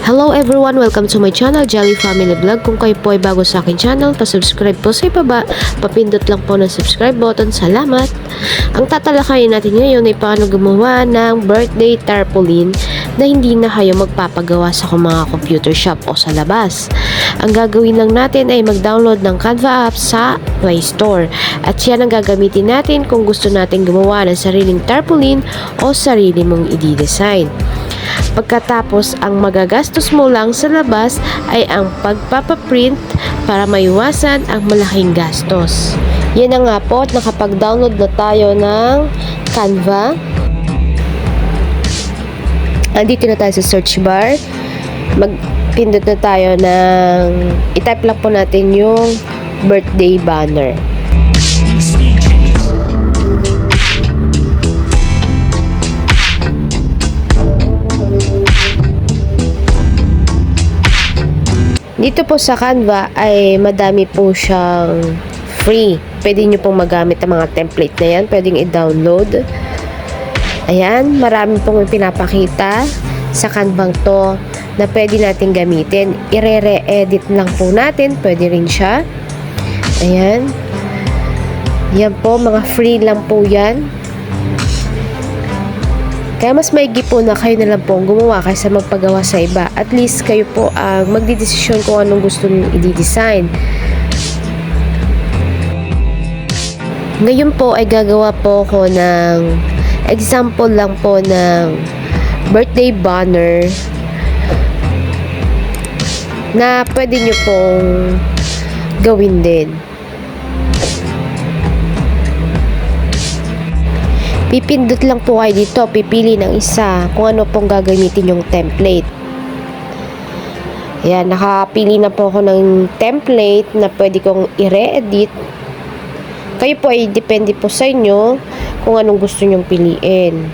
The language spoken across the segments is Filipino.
Hello everyone! Welcome to my channel, Jelly Family Vlog. Kung kayo po ay bago sa aking channel, pasubscribe po sa ibaba. Papindot lang po ng subscribe button. Salamat! Ang tatalakayin natin ngayon ay paano gumawa ng birthday tarpaulin na hindi na kayo magpapagawa sa mga computer shop o sa labas. Ang gagawin lang natin ay mag-download ng Canva app sa Play Store. At yan ang gagamitin natin kung gusto natin gumawa ng sariling tarpaulin o sarili mong i-design. Pagkatapos, ang magagastos mo lang sa labas ay ang pagpapaprint para maiwasan ang malaking gastos. Yan na nga po at nakapag-download na tayo ng Canva. Andito na tayo sa search bar. Magpindot na tayo ng i-type lang po natin yung birthday banner. Dito po sa Canva ay madami po siyang free. Pwede nyo pong magamit ang mga template na yan. Pwedeng i-download. Ayan, marami pong pinapakita sa Canva to na pwede natin gamitin. I-re-edit lang po natin. Pwede rin siya. Ayan. Yan po, mga free lang po yan. Kaya mas maigi po na kayo na lang po ang gumawa kaysa magpagawa sa iba. At least kayo po ang magdidesisyon kung anong gusto nyo i-design. Ngayon po ay gagawa po ako ng example lang po ng birthday banner na pwede nyo pong gawin din. Pipindot lang po kayo dito, pipili ng isa kung ano pong gagamitin yung template. Ayan, nakapili na po ako ng template na pwede kong i-re-edit. Kayo po ay depende po sa inyo kung anong gusto nyong piliin.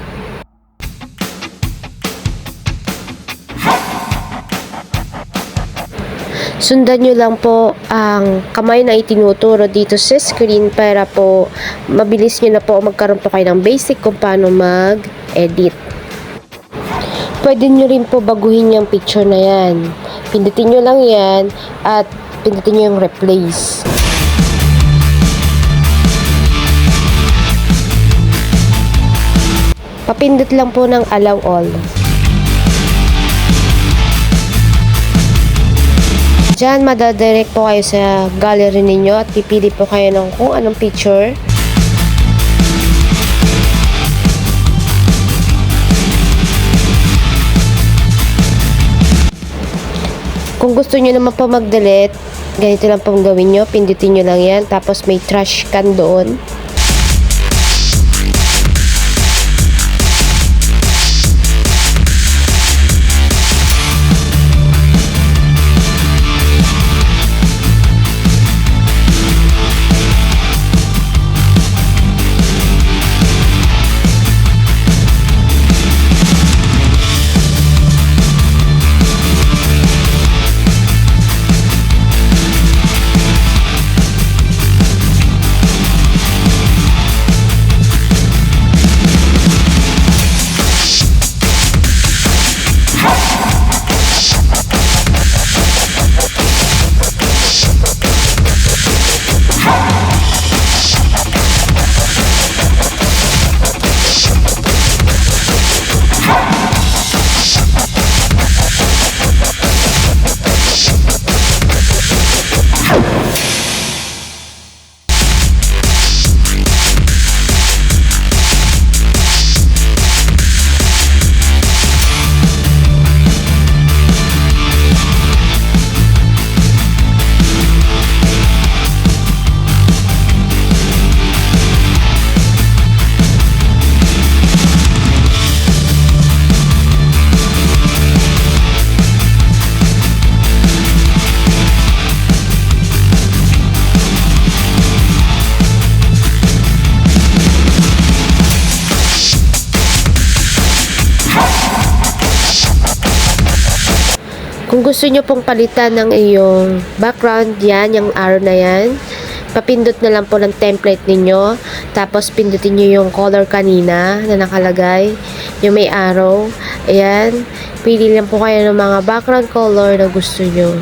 Sundan nyo lang po ang kamay na itinuturo dito sa screen para po mabilis nyo na po magkaroon po kayo ng basic kung paano mag-edit. Pwede nyo rin po baguhin yung picture na yan. Pindutin nyo lang yan at pindutin nyo yung replace. Papindot lang po ng allow all. Diyan, madadirect po kayo sa gallery ninyo at pipili po kayo ng kung anong picture. Kung gusto nyo naman po mag-delete, ganito lang po gawin nyo. Pindutin nyo lang yan. Tapos may trash can doon. Kung gusto nyo pong palitan ng iyong background, yan, yung arrow na yan, papindot na lang po ng template ninyo. Tapos pindutin nyo yung color kanina na nakalagay. yung may arrow. Ayan, pili lang po kayo ng mga background color na gusto nyo.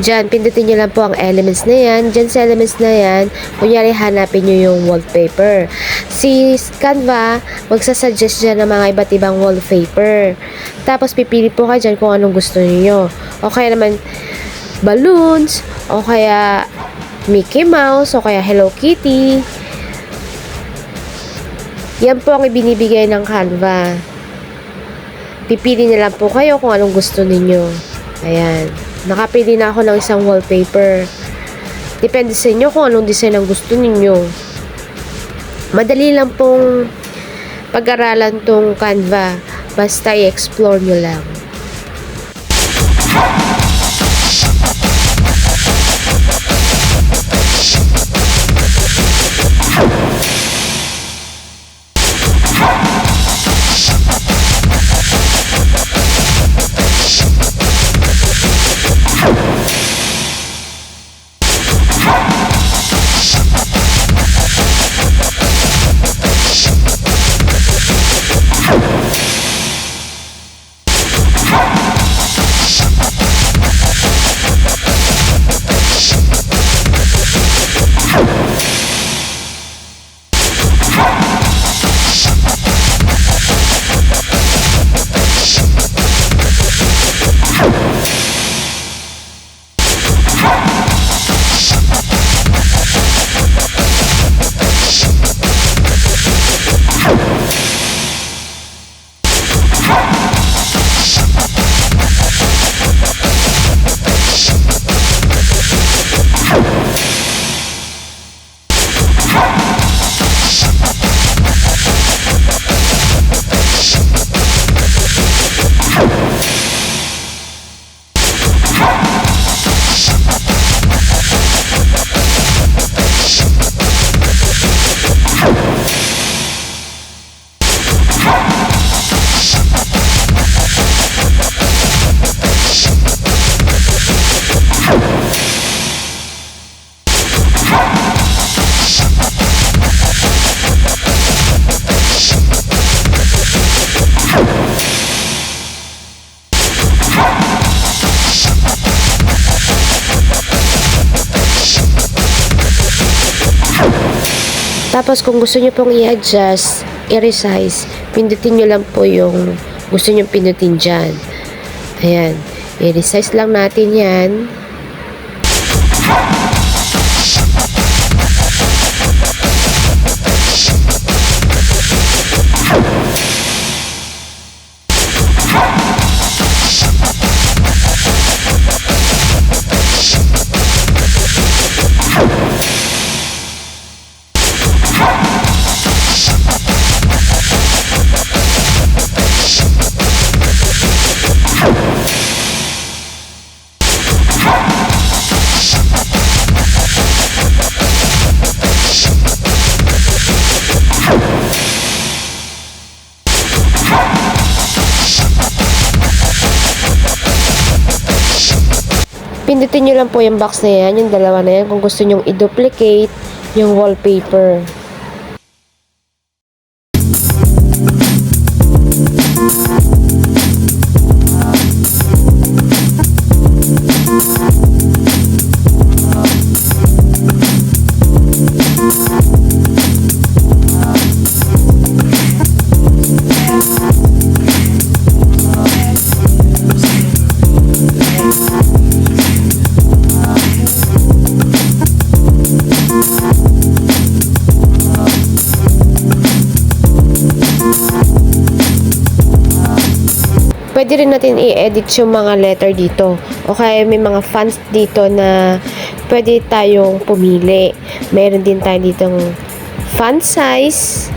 Diyan, pindutin nyo lang po ang elements na yan. Diyan sa elements na yan, kunyari hanapin nyo yung wallpaper. Si Canva, magsasuggest dyan ng mga iba't ibang wallpaper. Tapos, pipili po kayo dyan kung anong gusto niyo. O kaya naman, balloons, o kaya Mickey Mouse, o kaya Hello Kitty. Yan po ang ibinibigay ng Canva. Pipili na lang po kayo kung anong gusto ninyo. Ayan. Nakapili na ako ng isang wallpaper. Depende sa inyo kung anong design ang gusto ninyo. Madali lang pong pag-aralan tong Canva. Basta i-explore nyo lang. Tapos kung gusto nyo pong i-adjust, i-resize, pindutin nyo lang po yung gusto nyo pindutin dyan. Ayan. I-resize lang natin yan. Pindutin nyo lang po yung box na yan, yung dalawa na yan, kung gusto nyong i-duplicate yung wallpaper. pwede rin natin i-edit yung mga letter dito. O kaya may mga fonts dito na pwede tayong pumili. Meron din tayo ditong font size.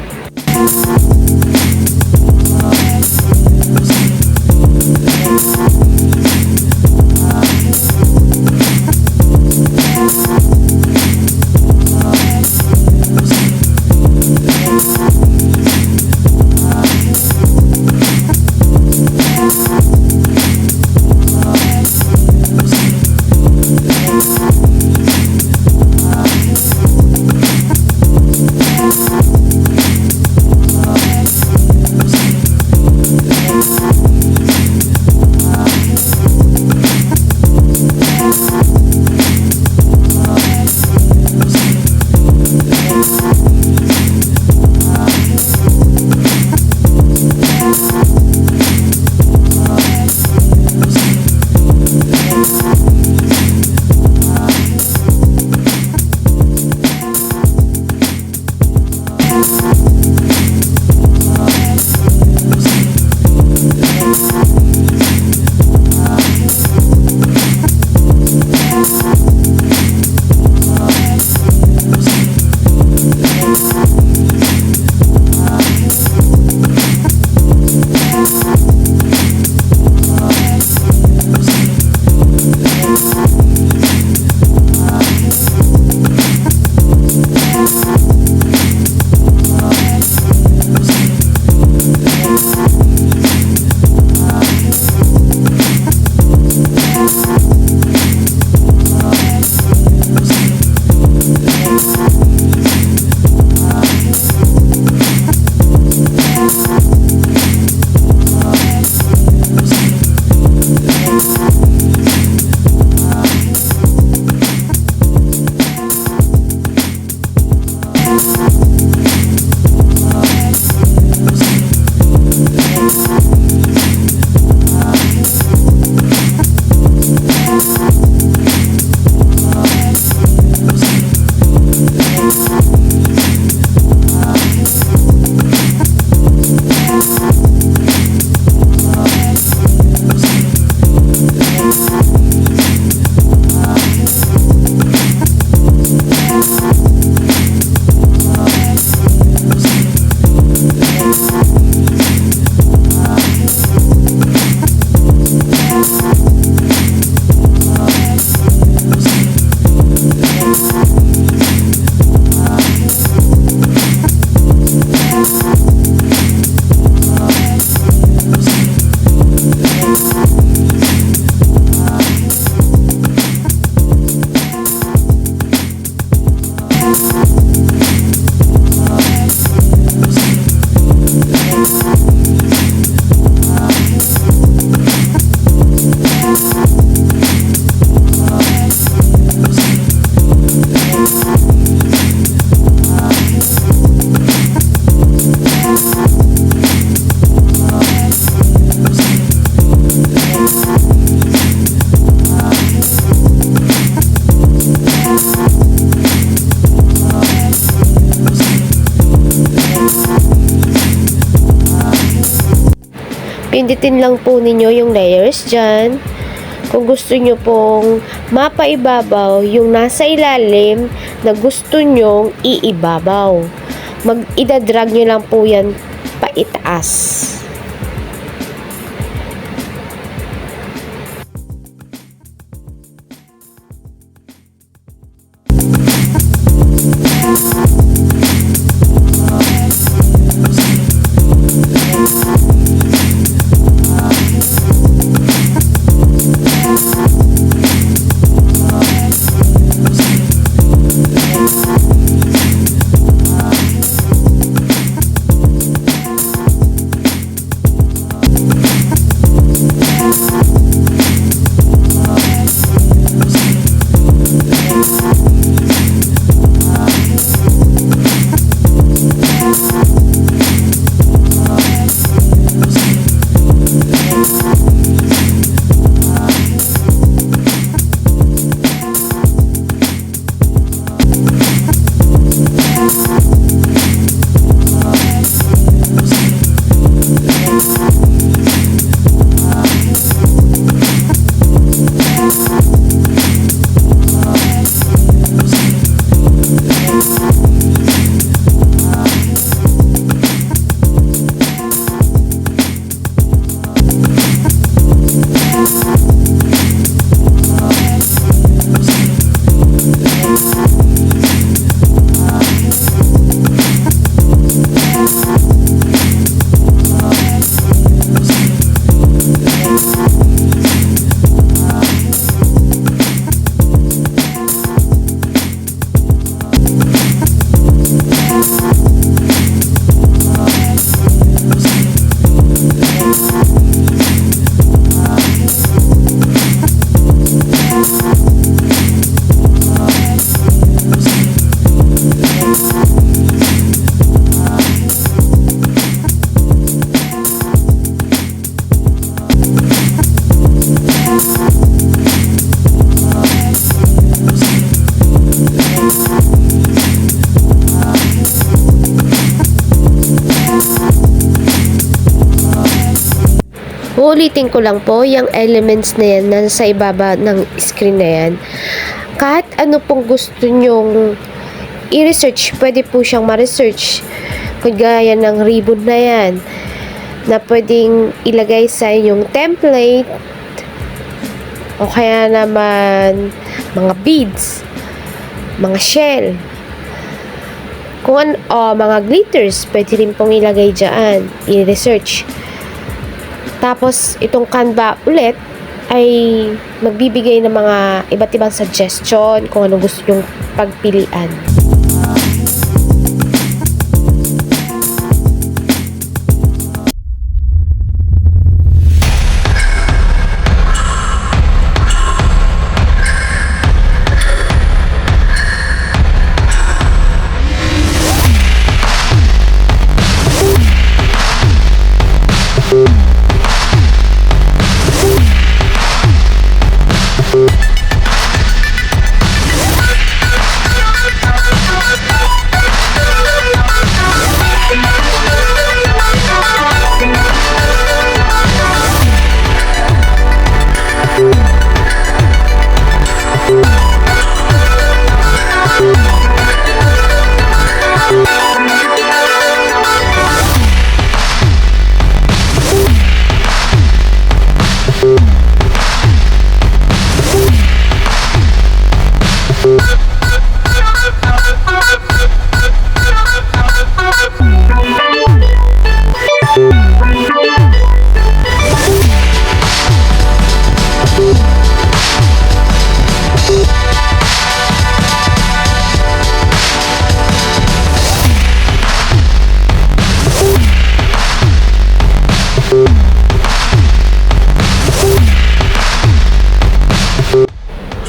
Pindutin lang po ninyo yung layers dyan. Kung gusto nyo pong mapaibabaw yung nasa ilalim na gusto nyong iibabaw, idadrag nyo lang po yan paitaas. Uulitin ko lang po, yung elements na yan nasa ibaba ng screen na yan. Kahit ano pong gusto nyong i-research, pwede po siyang ma-research. Kagaya ng ribbon na yan, na pwedeng ilagay sa inyong template, o kaya naman mga beads, mga shell, kung mga glitters, pwede rin pong ilagay dyan, i-research. Tapos, itong Canva ulit, ay magbibigay ng mga iba't ibang suggestion kung ano gusto yung pagpilian.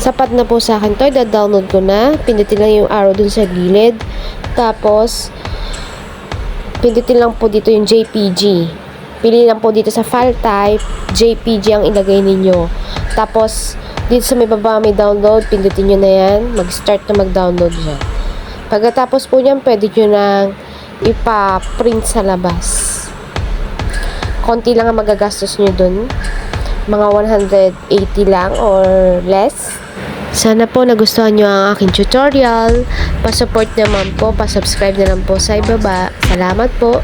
Sapat na po sa akin to. I-download ko na. Pindutin lang yung arrow dun sa gilid. Tapos, pindutin lang po dito yung JPG. Pili lang po dito sa file type, JPG ang ilagay ninyo. Tapos, dito sa may baba may download, pindutin nyo na yan. Mag-start na mag-download siya. Pagkatapos po niyan, pwede nyo nang ipa-print sa labas. Konti lang ang magagastos nyo dun. Mga 180 lang or less. Sana po nagustuhan nyo ang aking tutorial. Pa-support naman po, pa-subscribe na lang po sa ibaba. Salamat po.